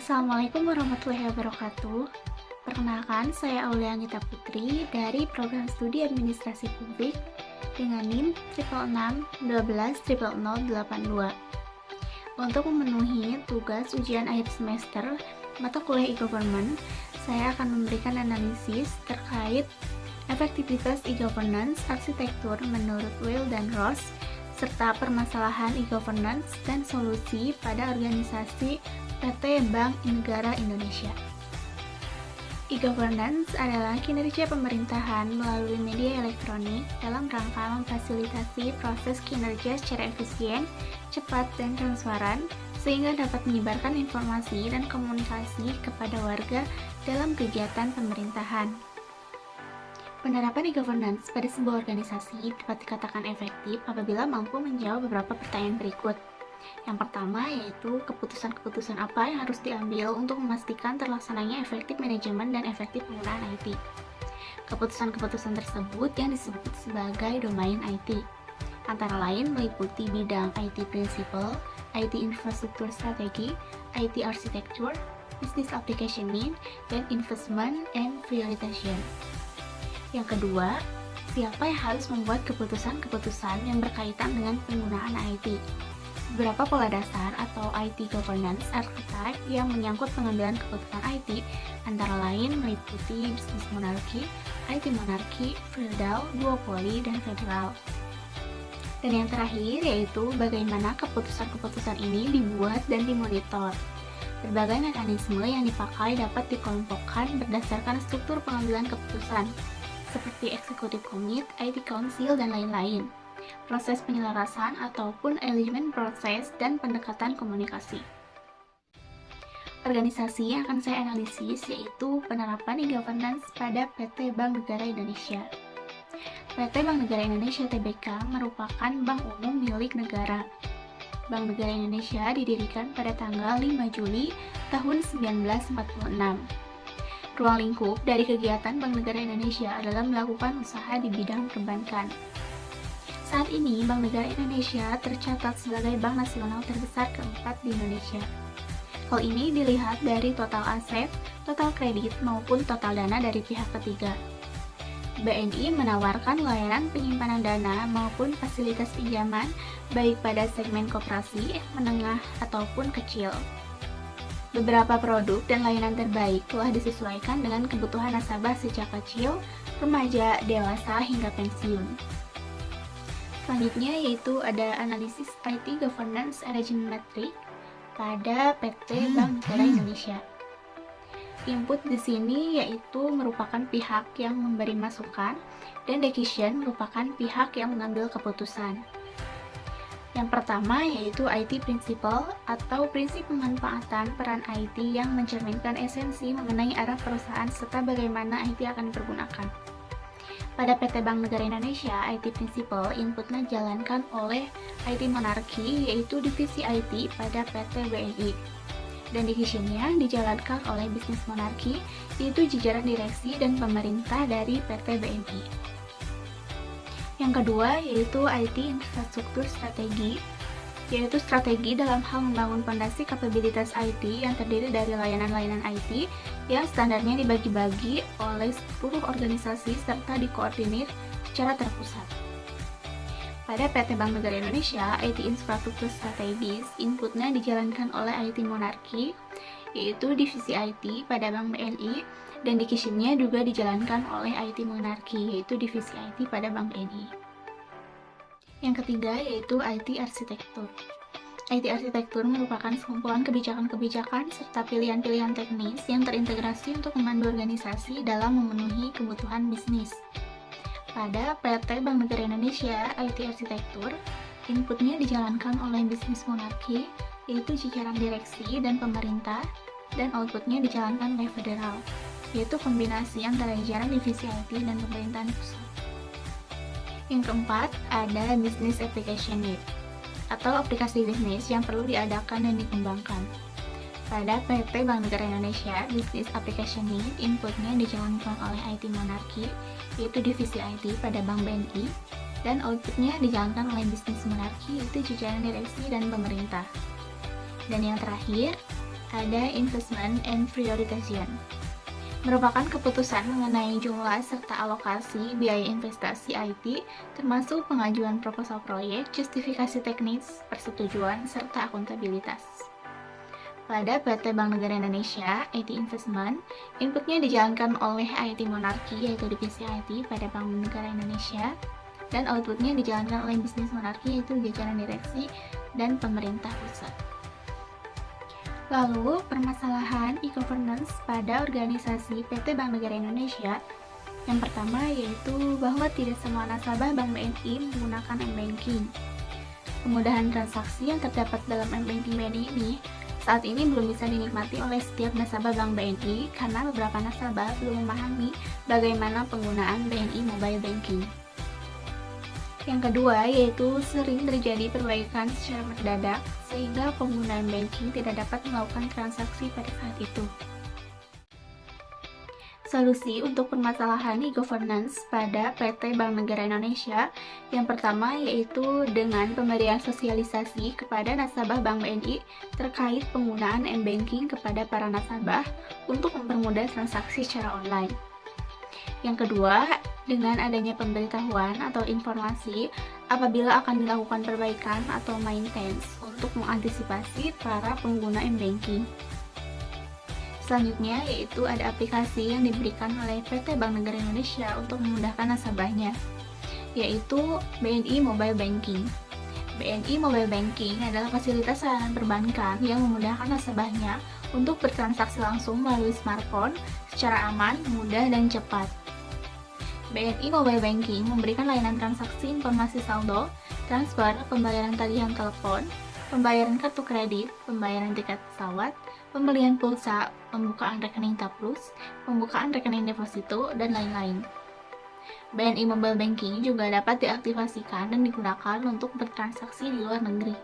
Assalamualaikum warahmatullahi wabarakatuh. Perkenalkan, saya Aulia Anggita Putri dari Program Studi Administrasi Publik dengan NIM 666120082. Untuk memenuhi tugas ujian akhir semester mata kuliah e-government, saya akan memberikan analisis terkait efektivitas e-governance arsitektur menurut Weil dan Ross, serta permasalahan e-governance dan solusi pada organisasi PT Bank Negara Indonesia. E-governance adalah kinerja pemerintahan melalui media elektronik dalam rangka memfasilitasi proses kinerja secara efisien, cepat, dan transparan, sehingga dapat menyebarkan informasi dan komunikasi kepada warga dalam kegiatan pemerintahan. Penerapan e-governance pada sebuah organisasi dapat dikatakan efektif apabila mampu menjawab beberapa pertanyaan berikut. Yang pertama yaitu keputusan-keputusan apa yang harus diambil untuk memastikan terlaksananya efektif manajemen dan efektif penggunaan IT. Keputusan-keputusan tersebut yang disebut sebagai domain IT, antara lain meliputi bidang IT Principle, IT Infrastruktur Strategi, IT Architecture, Business Application Need, dan Investment and Prioritization. Yang kedua, siapa yang harus membuat keputusan-keputusan yang berkaitan dengan penggunaan IT? Beberapa pola dasar atau IT governance archetype yang menyangkut pengambilan keputusan IT antara lain meliputi bisnis monarki, IT monarki, feudal, duopoli, dan federal. Dan yang terakhir yaitu bagaimana keputusan-keputusan ini dibuat dan dimonitor. Berbagai mekanisme yang dipakai dapat dikelompokkan berdasarkan struktur pengambilan keputusan, seperti Executive Committee, IT Council, dan lain-lain. Proses penyelarasan ataupun elemen proses dan pendekatan komunikasi. Organisasi yang akan saya analisis yaitu penerapan e-governance pada PT Bank Negara Indonesia. PT Bank Negara Indonesia Tbk merupakan bank umum milik negara. Bank Negara Indonesia didirikan pada tanggal 5 Juli tahun 1946. Ruang lingkup dari kegiatan Bank Negara Indonesia adalah melakukan usaha di bidang perbankan. Saat ini, Bank Negara Indonesia tercatat sebagai bank nasional terbesar keempat di Indonesia. Hal ini dilihat dari total aset, total kredit, maupun total dana dari pihak ketiga. BNI menawarkan layanan penyimpanan dana maupun fasilitas pinjaman baik pada segmen koperasi, menengah, ataupun kecil. Beberapa produk dan layanan terbaik telah disesuaikan dengan kebutuhan nasabah sejak kecil, remaja, dewasa, hingga pensiun. Selanjutnya yaitu ada analisis IT Governance Arrangement Matrix pada PT Bank Negara Indonesia. Input di sini yaitu merupakan pihak yang memberi masukan dan decision merupakan pihak yang mengambil keputusan. Yang pertama yaitu IT Principle atau prinsip pemanfaatan peran IT yang mencerminkan esensi mengenai arah perusahaan serta bagaimana IT akan dipergunakan. Pada PT Bank Negara Indonesia, IT Principle inputnya dijalankan oleh IT Monarki, yaitu divisi IT pada PT BNI. Dan divisinya dijalankan oleh Bisnis Monarki, yaitu jajaran direksi dan pemerintah dari PT BNI. Yang kedua, yaitu IT Infrastruktur Strategi, yaitu strategi dalam hal membangun fondasi kapabilitas IT yang terdiri dari layanan-layanan IT yang standarnya dibagi-bagi oleh seluruh organisasi serta dikoordinir secara terpusat. Pada PT Bank Negara Indonesia, IT Infrastruktur Strategis inputnya dijalankan oleh IT Monarki, yaitu divisi IT pada Bank BNI, dan decision-nya juga dijalankan oleh IT Monarki, yaitu divisi IT pada Bank BNI. Yang ketiga yaitu IT Arsitektur. IT Arsitektur merupakan sekumpulan kebijakan-kebijakan serta pilihan-pilihan teknis yang terintegrasi untuk memandu organisasi dalam memenuhi kebutuhan bisnis. Pada PT Bank Negara Indonesia, IT Arsitektur, inputnya dijalankan oleh Bisnis Monarki, yaitu jajaran direksi dan pemerintah, dan outputnya dijalankan oleh federal, yaitu kombinasi antara jajaran divisi IT dan pemerintahan pusat. Yang keempat, ada Business Application Need, atau aplikasi bisnis yang perlu diadakan dan dikembangkan. Pada PT Bank Negara Indonesia, Business Application Need inputnya dijalankan oleh IT Monarki, yaitu divisi IT pada Bank BNI, dan outputnya dijalankan oleh Bisnis Monarki, yaitu jajaran direksi dan pemerintah. Dan yang terakhir, ada investment and prioritization. Merupakan keputusan mengenai jumlah serta alokasi biaya investasi IT, termasuk pengajuan proposal proyek, justifikasi teknis, persetujuan, serta akuntabilitas. Pada PT Bank Negara Indonesia, IT Investment, inputnya dijalankan oleh IT Monarki, yaitu divisi IT pada Bank Negara Indonesia, dan outputnya dijalankan oleh Bisnis Monarki, yaitu jajaran direksi dan pemerintah pusat. Lalu, permasalahan e-governance pada organisasi PT Bank Negara Indonesia. Yang pertama yaitu bahwa tidak semua nasabah Bank BNI menggunakan M-Banking. Kemudahan transaksi yang terdapat dalam M-Banking BNI ini saat ini belum bisa dinikmati oleh setiap nasabah Bank BNI karena beberapa nasabah belum memahami bagaimana penggunaan BNI Mobile Banking. Yang kedua yaitu sering terjadi perbaikan secara mendadak sehingga penggunaan banking tidak dapat melakukan transaksi pada saat itu. Solusi untuk permasalahan e-governance pada PT Bank Negara Indonesia yang pertama yaitu dengan pemberian sosialisasi kepada nasabah Bank BNI terkait penggunaan M-Banking kepada para nasabah untuk mempermudah transaksi secara online. Yang kedua, dengan adanya pemberitahuan atau informasi apabila akan dilakukan perbaikan atau maintenance untuk mengantisipasi para pengguna M-Banking. Selanjutnya yaitu ada aplikasi yang diberikan oleh PT Bank Negara Indonesia untuk memudahkan nasabahnya, yaitu BNI Mobile Banking. BNI Mobile Banking adalah fasilitas layanan perbankan yang memudahkan nasabahnya untuk bertransaksi langsung melalui smartphone secara aman, mudah, dan cepat. BNI Mobile Banking memberikan layanan transaksi informasi saldo, transfer, pembayaran tagihan telepon, pembayaran kartu kredit, pembayaran tiket pesawat, pembelian pulsa, pembukaan rekening Taplus, pembukaan rekening deposito, dan lain-lain. BNI Mobile Banking juga dapat diaktifasikan dan digunakan untuk bertransaksi di luar negeri.